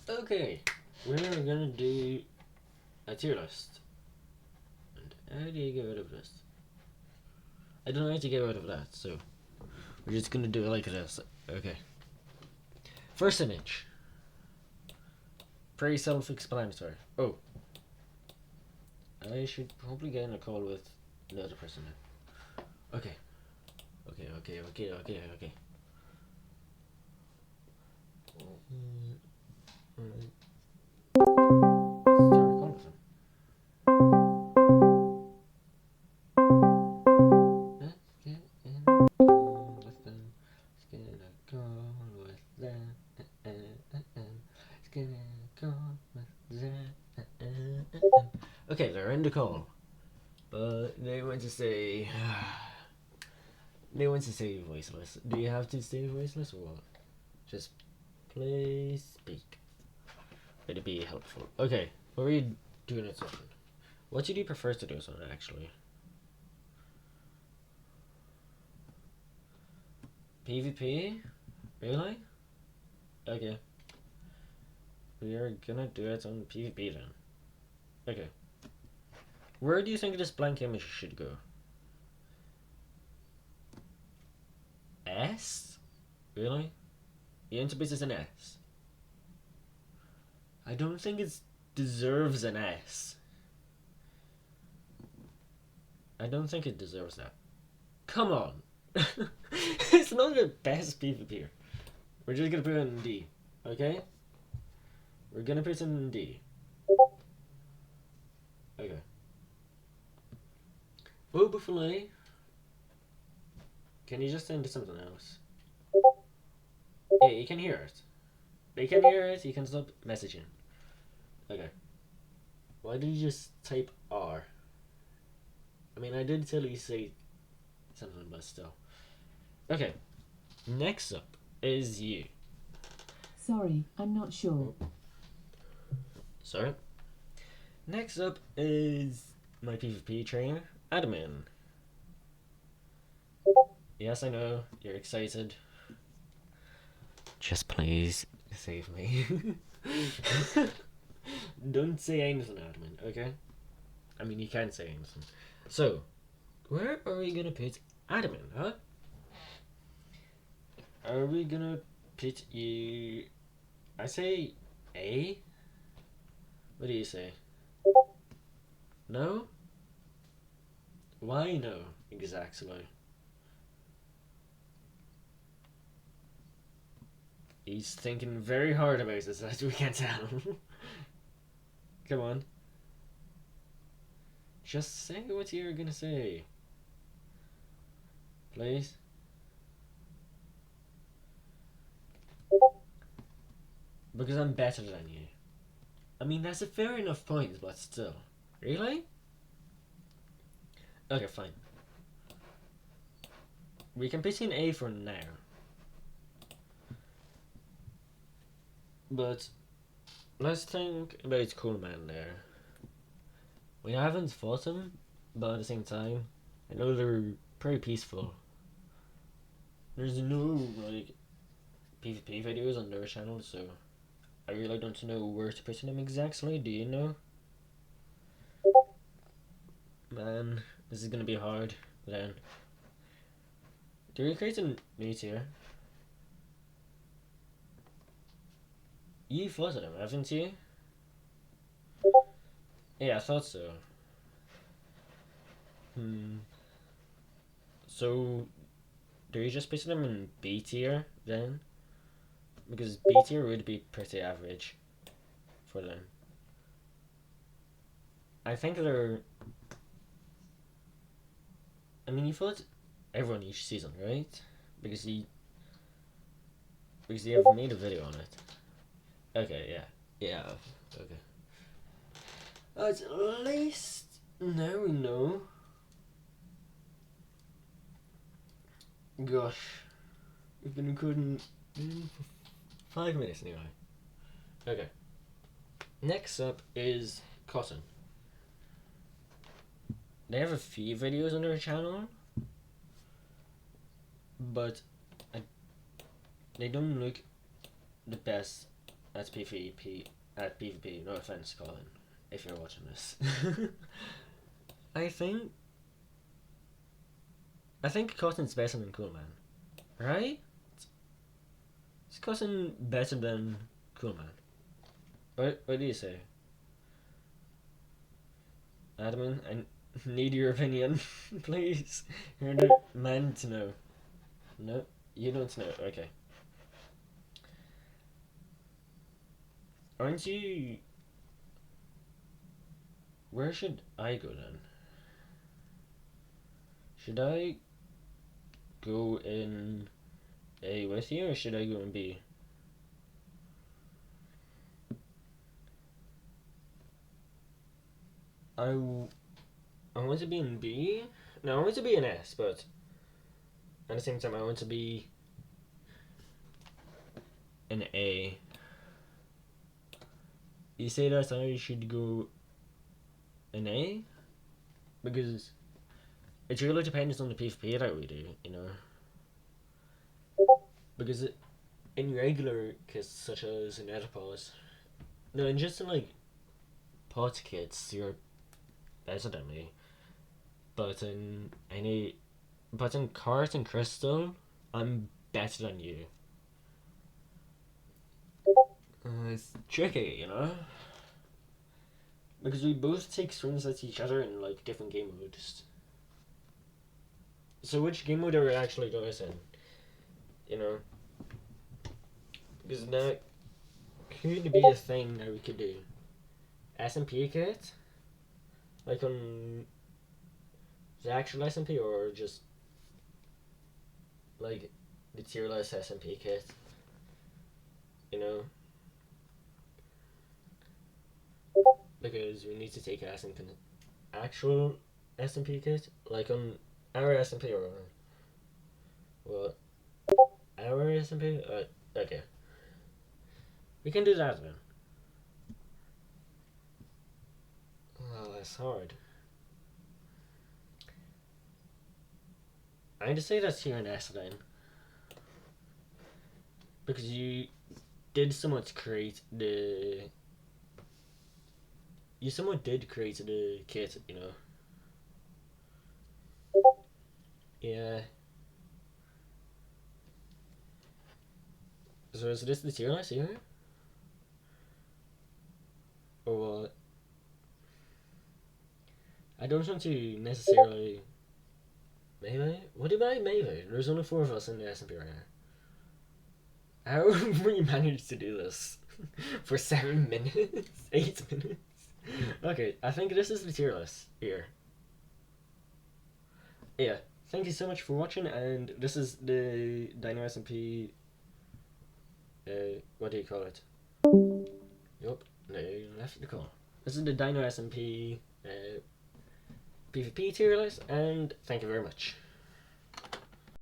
Okay, we're gonna do a tier list. And how do you get rid of this? I don't know how to get rid of that, so we're just gonna do it like this. Okay. First image. Pretty self-explanatory. Oh. I should probably get in a call with another person now. Okay. Okay. Start calling with him. Okay, they're in the call, but they want to say voiceless. Do you have to stay voiceless or what? Just please speak. It'd be helpful. Okay, what are you doing it on? What do you prefer to do it on actually? PvP? Really? Okay. We are gonna do it on PvP then. Okay. Where do you think this blank image should go? S? Really? The interface is an S. I don't think it deserves an S. I don't think it deserves that. Come on! It's not the best PvP. We're just gonna put it in D. Okay? We're gonna put it in D. Okay. Oh, Buffalo. Can you just send to something else? Yeah, you can hear it. You can hear it, you can stop messaging. Okay. Why did you just type R? I mean, I did tell you to say something, but still. Okay. Next up is you. Sorry, I'm not sure. Sorry. Next up is my PvP trainer, Admin. Yes, I know, you're excited. Just please save me. Don't say anything, Admin, okay? I mean, you can't say anything. So, where are we gonna put Admin, huh? Are we gonna put you... I say A? What do you say? No? Why no, exactly? He's thinking very hard about this, as we can tell. Come on. Just say what you're gonna say. Please. Because I'm better than you. I mean, that's a fair enough point, but still. Really? Okay, fine. We can put in A for now. But let's think about Coolman there. We haven't fought him, but at the same time, I know they're pretty peaceful. There's no, like, PvP videos on their channel, so I really don't know where to put them exactly. Do you know? Man, this is gonna be hard, then. Do we create a new tier? You fought him, haven't you? Yeah, I thought so. So, do you just put them in B tier then? Because B tier would be pretty average for them. I think they're... I mean, you fought everyone each season, right? Because you have made a video on it. Okay, yeah. Yeah, okay. At least now we know. Gosh. We've been recording for 5 minutes anyway. Okay. Next up is Cotton. They have a few videos on their channel, but they don't look the best at PvP. At PvP. No offense, Colin, if you're watching this. I think Colin's better than Coolman, right? Is Colin better than Coolman? What do you say? Admin, I need your opinion, please. You're the man to know. No, you don't know. Okay. Aren't you... Where should I go then? Should I go in A with you, or should I go in B? I want to be in B. No, I want to be in S, but at the same time, I want to be in A. You say that I should go in A? Because it really depends on the PvP that we do, you know? Because in regular kits such as in Etapause, no, in just in like pod kits, you're better than me. But in Cart and Crystal, I'm better than you. It's tricky, you know? Because we both take swings at each other in like different game modes. So which game mode are we actually doing this in? You know? Because that could be a thing that we could do. SMP kit? Like on the actual SMP, or just like the tier list SMP kit? You know? Because we need to take actual SMP kit, like on our SMP, or what? Our SMP? Okay. We can do that then. Oh, that's hard. I'm to say that's here in S then. Because you did somewhat create the... You somewhat did create the kit, you know. Yeah. So is this the tier list here? Or what? I don't want to necessarily... Maybe? What about maybe? There's only 4 of us in the SMP right now. How have we managed to do this? For 7 minutes? 8 minutes? Okay, I think this is the tier list here. Yeah, thank you so much for watching, and this is the Dino SMP... what do you call it? Yup, no, you left the call. This is the Dino SMP PvP tier list, and thank you very much.